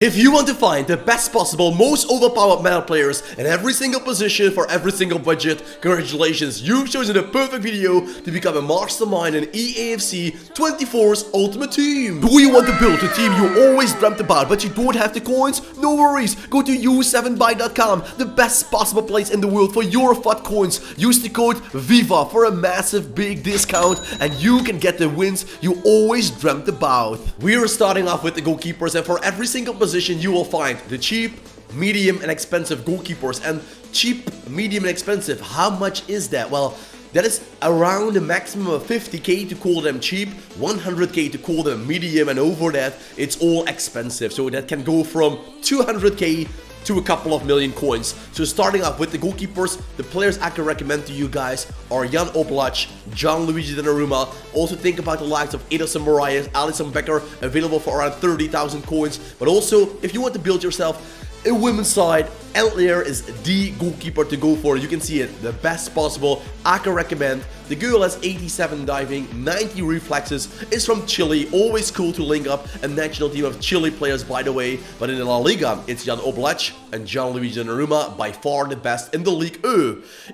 If you want to find the best possible, most overpowered meta players in every single position for every single budget, congratulations, you've chosen the perfect video to become a mastermind in EAFC 24's Ultimate Team. Do you want to build a team you always dreamt about but you don't have the coins? No worries, go to u7buy.com, the best possible place in the world for your FUT coins. Use the code VIVA for a massive big discount and you can get the wins you always dreamt about. We are starting off with the goalkeepers, and for every single position you will find the cheap, medium and expensive goalkeepers. And cheap, medium and expensive, how much is that? Well, that is around a maximum of 50k to call them cheap, 100k to call them medium, and over that it's all expensive. So that can go from 200k to a couple of million coins. So starting off with the goalkeepers, the players I can recommend to you guys are Jan Oblak, Gianluigi Donnarumma. Also think about the likes of Ederson Moraes, Alisson Becker, available for around 30,000 coins. But also, if you want to build yourself a women's side, Ellier is the goalkeeper to go for. You can see it, the best possible I can recommend. The girl has 87 diving, 90 reflexes, is from Chile, always cool to link up a national team of Chile players, by the way. But in the La Liga, it's Jan Oblak and Gianluigi Donnarumma, by far the best in the League.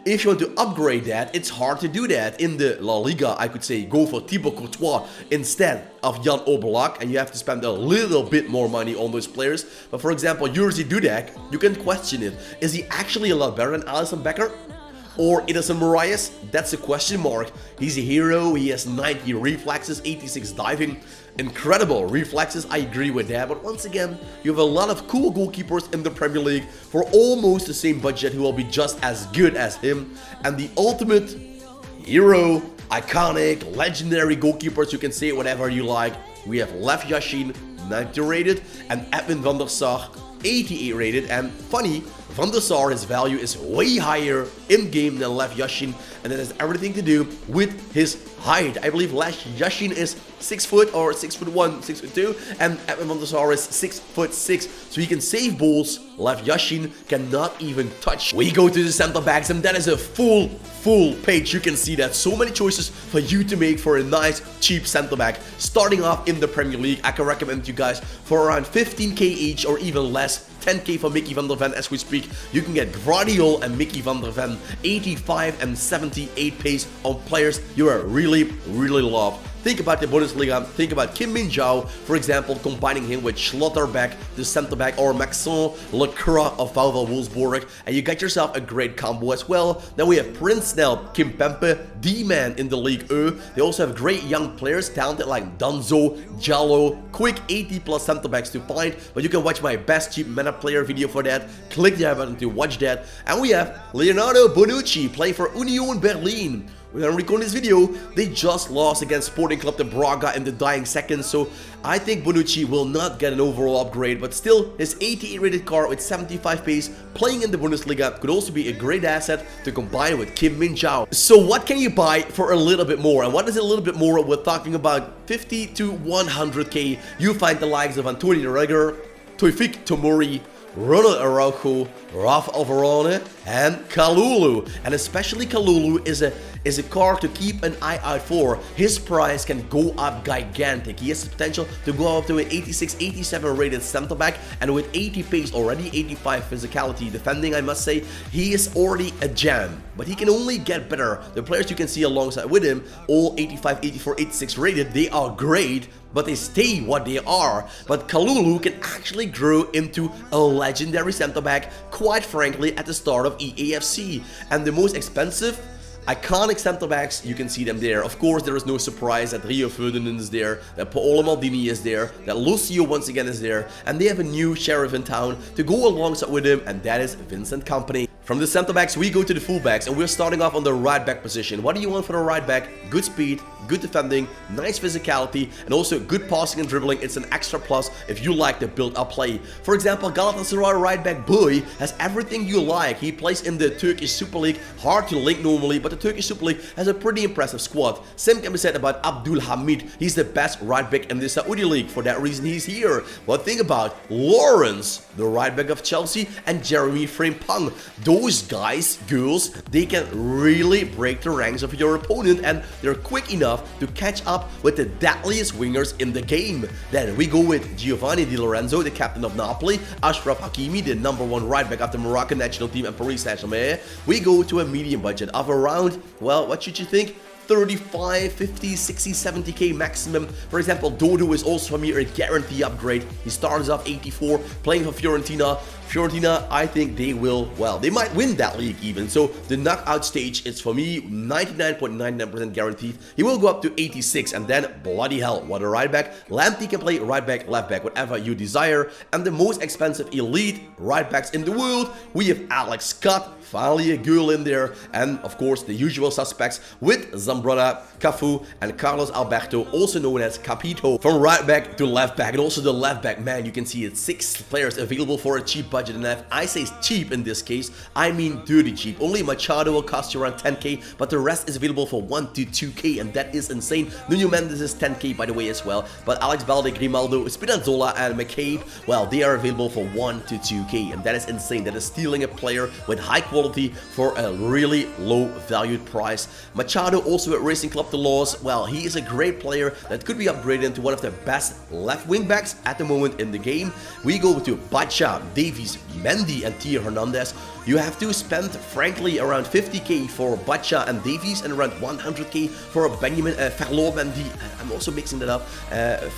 If you want to upgrade that, it's hard to do that. In the La Liga, I could say go for Thibaut Courtois instead of Jan Oblak, and you have to spend a little bit more money on those players. But for example, Jerzy Dudek, you can question it. Is he actually a lot better than Alisson Becker? Or Ederson Moraes? That's a question mark. He's a hero, he has 90 reflexes, 86 diving. Incredible reflexes, I agree with that. But once again, you have a lot of cool goalkeepers in the Premier League for almost the same budget who will be just as good as him. And the ultimate hero, iconic, legendary goalkeepers, you can say whatever you like. We have Lev Yashin, 90 rated, and Edwin van der Sar, 88 rated. And funny, Van der Sar, his value is way higher in game than Lev Yashin, and that has everything to do with his height. I believe Lev Yashin is 6 foot or 6'1", 6'2", and Edwin van der Sar is 6'6", so he can save balls. Lev Yashin cannot even touch. We go to the center backs, and that is a full page. You can see that so many choices for you to make for a nice cheap center back. Starting off in the Premier League, I can recommend you guys for around 15k each or even less. 10k for Mickey van der Ven as we speak. You can get Guardiol and Mickey van der Ven, 85 and 78 pace on players you really love. Think about the Bundesliga, think about Kim Min-jae, for example, combining him with Schlotterbeck, the center back, or Maxence Lecroix of VfL Wolfsburg, and you get yourself a great combo as well. Then we have Prince Snell, Kimpembe, D-man in the League E. They also have great young players, talented like Danzo, Jallo, quick 80+ center backs to find, but you can watch my best cheap meta player video for that. Click the button to watch that. And we have Leonardo Bonucci playing for Union Berlin. When I'm recording this video, they just lost against Sporting Club de Braga in the dying seconds, so I think Bonucci will not get an overall upgrade, but still, his 88 rated card with 75 pace playing in the Bundesliga could also be a great asset to combine with Kim Min-jae. So what can you buy for a little bit more? And what is a little bit more? We're talking about 50 to 100k. You find the likes of Antonio Rudiger, Taufik Tomori, Ronald Araujo, Rafael Varane, and Kalulu. And especially Kalulu is a card to keep an eye out for. His price can go up gigantic. He has the potential to go up to an 86, 87 rated center back, and with 80 pace already, 85 physicality defending, I must say, he is already a gem. But he can only get better. The players you can see alongside with him, all 85, 84, 86 rated, they are great, but they stay what they are. But Kalulu can actually grow into a legendary center back, quite frankly, at the start of EAFC. And the most expensive, iconic center backs, you can see them there. Of course, there is no surprise that Rio Ferdinand is there, that Paolo Maldini is there, that Lucio once again is there, and they have a new sheriff in town to go alongside with him, and that is Vincent Kompany. From the center backs, we go to the full backs, and we're starting off on the right back position. What do you want for the right back? Good speed, good defending, nice physicality, and also good passing and dribbling. It's an extra plus if you like the build-up play. For example, Galatasaray right back Boy has everything you like. He plays in the Turkish Super League, hard to link normally, but the Turkish Super League has a pretty impressive squad. Same can be said about Abdul Hamid. He's the best right back in the Saudi League. For that reason, he's here. But think about Lawrence, the right back of Chelsea, and Jeremy Frimpong. those guys, girls, they can really break the ranks of your opponent, and they're quick enough to catch up with the deadliest wingers in the game. Then we go with Giovanni Di Lorenzo, the captain of Napoli, Ashraf Hakimi, the #1 right back of the Moroccan national team and Paris Saint-Germain. We go to a medium budget of around, well, what should you think? 35, 50, 60, 70k maximum. For example, Dodo is also from here a guarantee upgrade. He starts off 84, playing for Fiorentina. Fiorentina, I think they will, well, they might win that league even. So the knockout stage is for me 99.99% guaranteed. He will go up to 86, and then bloody hell, what a right back. Lamptey can play right back, left back, whatever you desire. And the most expensive elite right backs in the world, we have Alex Scott, finally a girl in there, and of course the usual suspects with Zambrana, Cafu, and Carlos Alberto, also known as Capito, from right back to left back. And also the left back, man, you can see it's 6 players available for a cheap budget. And if I say cheap in this case, I mean dirty cheap. Only Machado will cost you around 10k, but the rest is available for 1 to 2k, and that is insane. Nuno Mendes is 10k by the way as well, but Alex Balde, Grimaldo, Spinazzola, and McCabe, well, they are available for 1 to 2k, and that is insane. That is stealing a player with high quality for a really low valued price. Machado also at Racing Club de Los, well, he is a great player that could be upgraded into one of the best left wing backs at the moment in the game. We go to Bacha, Davies, Mendy, and Theo Hernandez. You have to spend, frankly, around 50k for Bacha and Davies, and around 100k for Benjamin Ferland Mendy. I'm also mixing that up.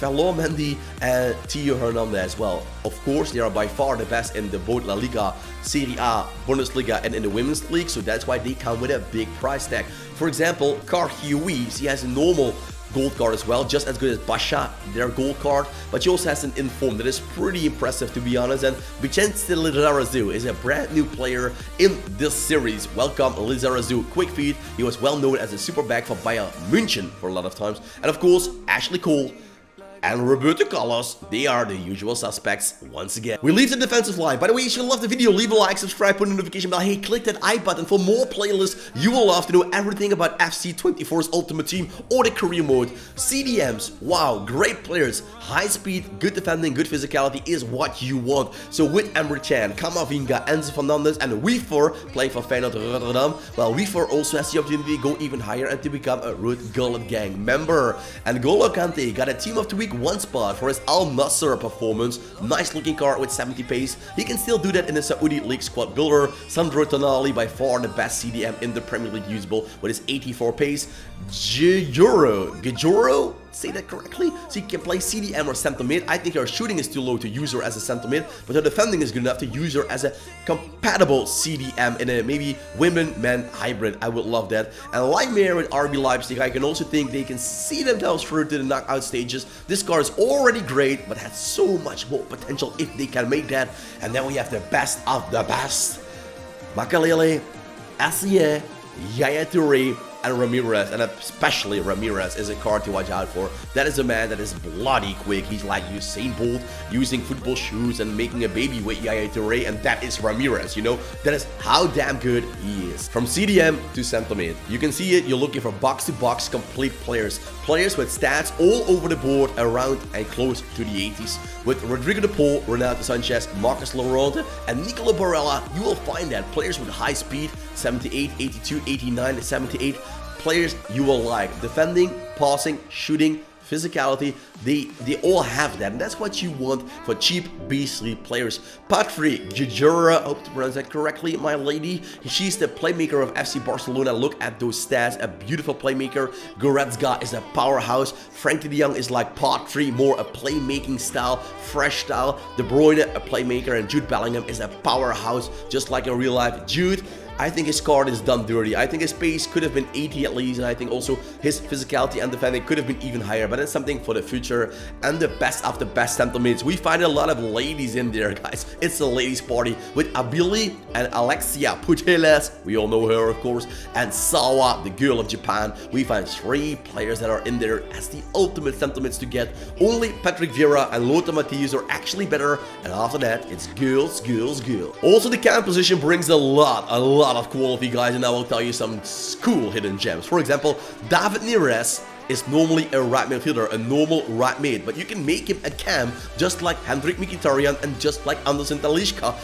Ferland Mendy and Theo Hernandez. Well, of course, they are by far the best in the both La Liga, Serie A, Bundesliga, and in the Women's League, so that's why they come with a big price tag. For example, Car Huiz, he has a normal gold card as well, just as good as Basha, their gold card, but he also has an inform that is pretty impressive, to be honest. And Vicente Lizarazu is a brand new player in this series. Welcome Lizarazu, quick feet. He was well known as a super back for Bayern München for a lot of times. And of course, Ashley Cole and Roberto Carlos, they are the usual suspects once again. We leave the defensive line. By the way, if you love the video, leave a like, subscribe, put a notification bell. Hey, click that I button for more playlists. You will love to know everything about FC24's Ultimate Team or the career mode. CDMs, wow, great players. High speed, good defending, good physicality is what you want. So with Emre Can, Kamavinga, Enzo Fernandez, and Wiefer playing for Feyenoord Rotterdam, well, Wiefer also has the opportunity to go even higher and to become a Ruud Gullit Gang member. And N'Golo Kante got a Team of the Week 1 spot for his Al Nassr performance. Nice looking card with 70 pace. He can still do that in the Saudi League squad builder. Sandro Tonali, by far the best CDM in the Premier League usable with his 84 pace. Gejuro, say that correctly? So he can play CDM or center mid. I think her shooting is too low to use her as a center mid, but her defending is good enough to use her as a compatible CDM in a maybe women-men hybrid. I would love that. And Leimir with RB Leipzig, I can also think they can see themselves through to the knockout stages. This card is already great, but has so much more potential if they can make that. And then we have the best of the best. Makalele, Assier, Yaya Toure, and Ramirez, and especially Ramirez is a card to watch out for. That is a man that is bloody quick. He's like Usain Bolt using football shoes and making a baby with Yaya Toure, and that is Ramirez, you know? That is how damn good he is. From CDM to center mid, you can see it, you're looking for box-to-box complete players. Players with stats all over the board, around and close to the 80s. With Rodrigo de Paul, Renato Sanchez, Marcus Llorente, and Nicolo Barella, you will find that players with high speed, 78, 82, 89, 78, players you will like. Defending, passing, shooting, physicality, they all have that, and that's what you want for cheap beastly players. Patrick Gejura, hope to pronounce that correctly, my lady. She's the playmaker of FC Barcelona. Look at those stats, a beautiful playmaker. Goretzka is a powerhouse. Frankie de Jong is like part 3, more a playmaking style, fresh style. De Bruyne, a playmaker, and Jude Bellingham is a powerhouse, just like in real life. Jude, I think his card is done dirty. I think his pace could have been 80 at least, and I think also his physicality and defending could have been even higher, but it's something for the future. And the best of the best center mids. We find a lot of ladies in there, guys. It's a ladies party with Abili and Alexia Putellas. We all know her, of course. And Sawa, the girl of Japan. We find 3 players that are in there as the ultimate center mids to get. Only Patrick Vieira and Lothar Matthäus are actually better, and after that, it's girls, girls, girls. Also, the cam position brings a lot of quality, guys, and I will tell you some cool hidden gems. For example, David Neres is normally a right midfielder, a normal right mid, but you can make him a cam just like Hendrik Mkhitaryan and just like Anderson Talisca.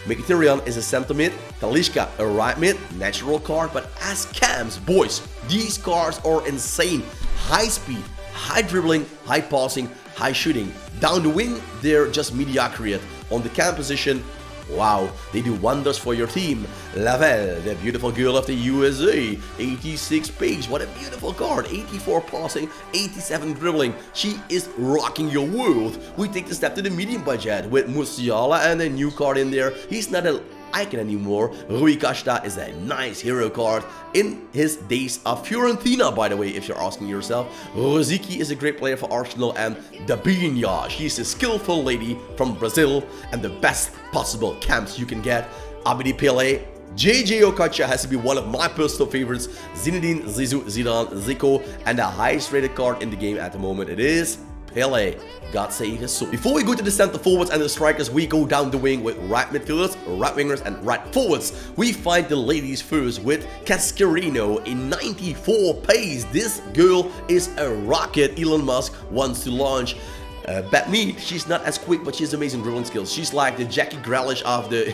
Mkhitaryan is a center mid, Talisca a right mid, natural card, but as cams, boys, these cards are insane. High speed, high dribbling, high passing, high shooting. Down the wing, they're just mediocrity. On the cam position, wow, they do wonders for your team. Lavelle, the beautiful girl of the USA, 86 pace, what a beautiful card, 84 passing, 87 dribbling. She is rocking your world. We take the step to the medium budget with Musiala and a new card in there. He's not an icon anymore. Rui Costa is a nice hero card in his days of Fiorentina, by the way, if you're asking yourself. Rosicky is a great player for Arsenal, and Dabinha, she's a skillful lady from Brazil and the best possible camps you can get. Abedi Pele, JJ Okocha has to be one of my personal favorites. Zinedine Zidane, Zico, and the highest rated card in the game at the moment, it is Pele. God save his soul. Before we go to the center forwards and the strikers, we go down the wing with right midfielders, right wingers, and right forwards. We find the ladies first with Cascarino, a 94 pace. This girl is a rocket. Elon Musk wants to launch. Batmead, she's not as quick, but she has amazing dribbling skills. She's like the Jackie Grealish of the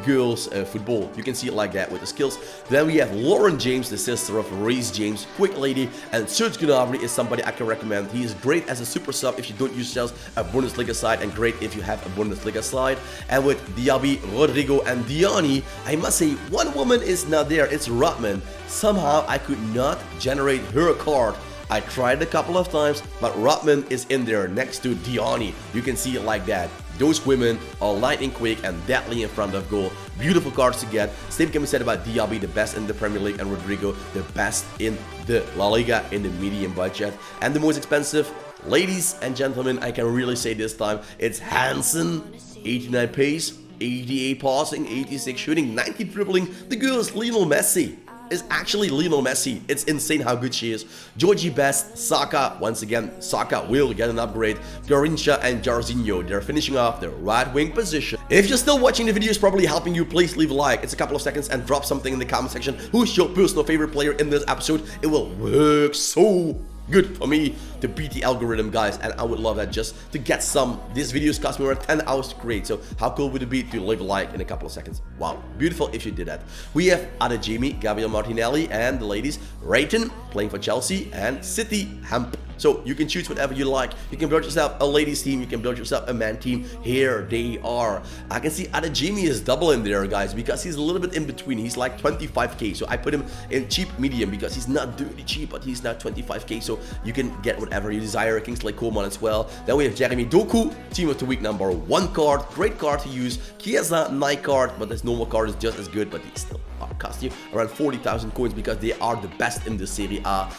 girls' football. You can see it like that with the skills. Then we have Lauren James, the sister of Reece James, quick lady, and Serge Gnabry is somebody I can recommend. He is great as a super sub if you don't use yourselves a Bundesliga side, and great if you have a Bundesliga side. And with Diaby, Rodrigo, and Diani, I must say one woman is not there. It's Rotman. Somehow I could not generate her card. I tried a couple of times, but Rotman is in there next to Diani. You can see it like that. Those women are lightning quick and deadly in front of goal. Beautiful cards to get. Same can be said about Diaby, the best in the Premier League, and Rodrigo, the best in the La Liga in the medium budget. And the most expensive, ladies and gentlemen, I can really say this time, it's Hansen, 89 pace, 88 passing, 86 shooting, 90 dribbling. The girl is Lionel Messi. Is actually Lionel Messi. It's insane how good she is. Georgie Best, Saka, once again, Saka will get an upgrade. Garrincha and Jarzinho, they're finishing off the right wing position. If you're still watching the video, it's probably helping you, please leave a like. It's a couple of seconds and drop something in the comment section. Who's your personal favorite player in this episode? It will work so good for me to beat the algorithm, guys, and I would love that just to get some. These videos cost me around 10 hours to create, so how cool would it be to leave a like in a couple of seconds? Wow, beautiful if you did that. We have Adeyemi, Gabriel Martinelli, and the ladies, Rayton, playing for Chelsea, and City Hemp. So you can choose whatever you like. You can build yourself a ladies team, you can build yourself a man team. Here they are. I can see Adeyemi is double in there, guys, because he's a little bit in between. He's like 25k, so I put him in cheap medium because he's not dirty cheap, but he's not 25k, so you can get whatever you desire. Kingsley Coman as well. Then we have Jeremy Doku, team of the week #1 card, great card to use. Chiesa, night card, but this normal card is just as good, but he still cost you around 40,000 coins because they are the best in the Serie A.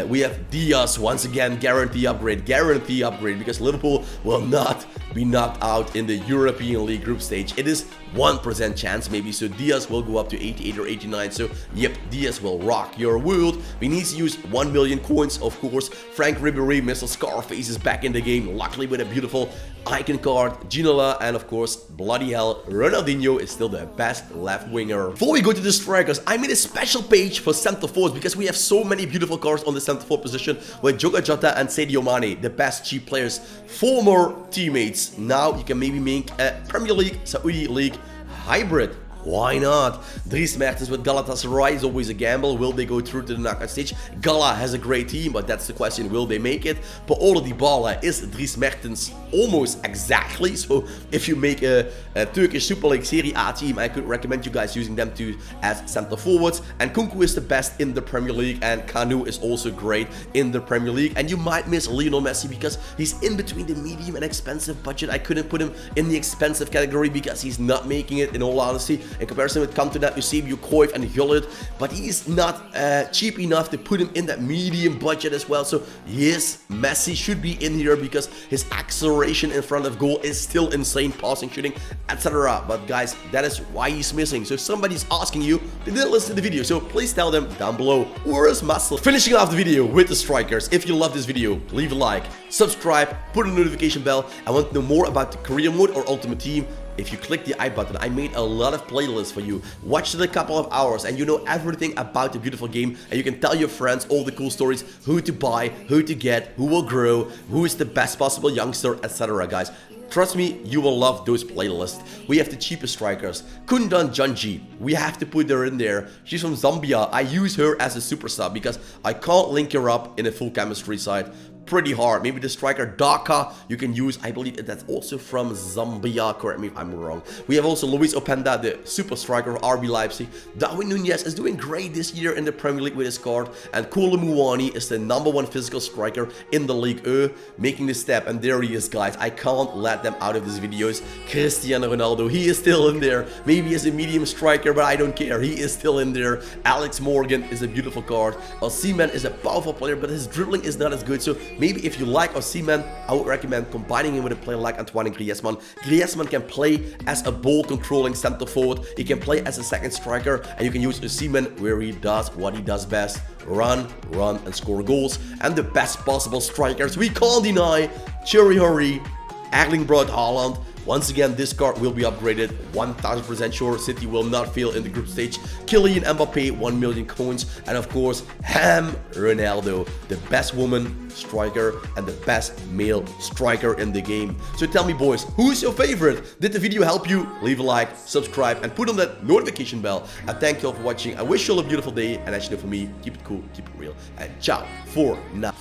We have Diaz, once again, guarantee upgrade because Liverpool will not be knocked out in the European League group stage. It is 1% chance maybe, so Diaz will go up to 88 or 89, so yep, Diaz will rock your world. We need to use 1 million coins, of course. Frank Ribery, Mr. Scarface, is back in the game, luckily with a beautiful icon card. Ginola, and of course, bloody hell, Ronaldinho is still the best left winger. Before we go to the strikers, I made a special page for center forwards because we have so many beautiful cards on the center forward position with Diogo Jota and Sadio Mane, the best cheap players, former teammates. Now you can maybe make a Premier League, Saudi League hybrid. Why not? Dries Mertens with Galatasaray is always a gamble. Will they go through to the knockout stage? Gala has a great team, but that's the question. Will they make it? Paolo Dybala is Dries Mertens almost exactly. So if you make a Turkish Super League Serie A team, I could recommend you guys using them too as center forwards. And Kunku is the best in the Premier League, and Kanu is also great in the Premier League. And you might miss Lionel Messi because he's in between the medium and expensive budget. I couldn't put him in the expensive category because he's not making it, in all honesty. In comparison with Cantona, Eusebio, Cruyff, and Gullit, but he's not cheap enough to put him in that medium budget as well. So yes, Messi should be in here because his acceleration in front of goal is still insane, passing, shooting, etc. But guys, that is why he's missing. So if somebody's asking you, they didn't listen to the video, so please tell them down below, where is Muscle? Finishing off the video with the strikers. If you love this video, leave a like, subscribe, put a notification bell. I want to know more about the career mode or ultimate team. If you click the I button, I made a lot of playlists for you. Watch it a couple of hours and you know everything about the beautiful game, and you can tell your friends all the cool stories, who to buy, who to get, who will grow, who is the best possible youngster, etc. guys. Trust me, you will love those playlists. We have the cheapest strikers. Kundan Janji, we have to put her in there. She's from Zambia. I use her as a super sub because I can't link her up in a full chemistry side. Pretty hard. Maybe the striker Daka you can use. I believe that's also from Zambia. Correct me if I'm wrong. We have also Luis Openda, the super striker of RB Leipzig. Darwin Nunez is doing great this year in the Premier League with his card. And Kolo Muani is the #1 physical striker in the League making the step. And there he is, guys. I can't let them out of these videos. Cristiano Ronaldo, he is still in there. Maybe as a medium striker, but I don't care. He is still in there. Alex Morgan is a beautiful card. Osimhen is a powerful player, but his dribbling is not as good. So maybe if you like Osimhen, I would recommend combining him with a player like Antoine Griezmann. Griezmann can play as a ball-controlling center forward. He can play as a second striker, and you can use Osimhen where he does what he does best: run, and score goals. And the best possible strikers, we can't deny Thierry Henry, Erling Braut Haaland. Once again, this card will be upgraded, 1000% sure. City will not fail in the group stage. Kylian Mbappe, 1 million coins. And of course, Ronaldo, the best woman striker and the best male striker in the game. So tell me, boys, who's your favorite? Did the video help you? Leave a like, subscribe, and put on that notification bell. I thank you all for watching. I wish you all a beautiful day. And as you know, for me, keep it cool, keep it real. And ciao for now.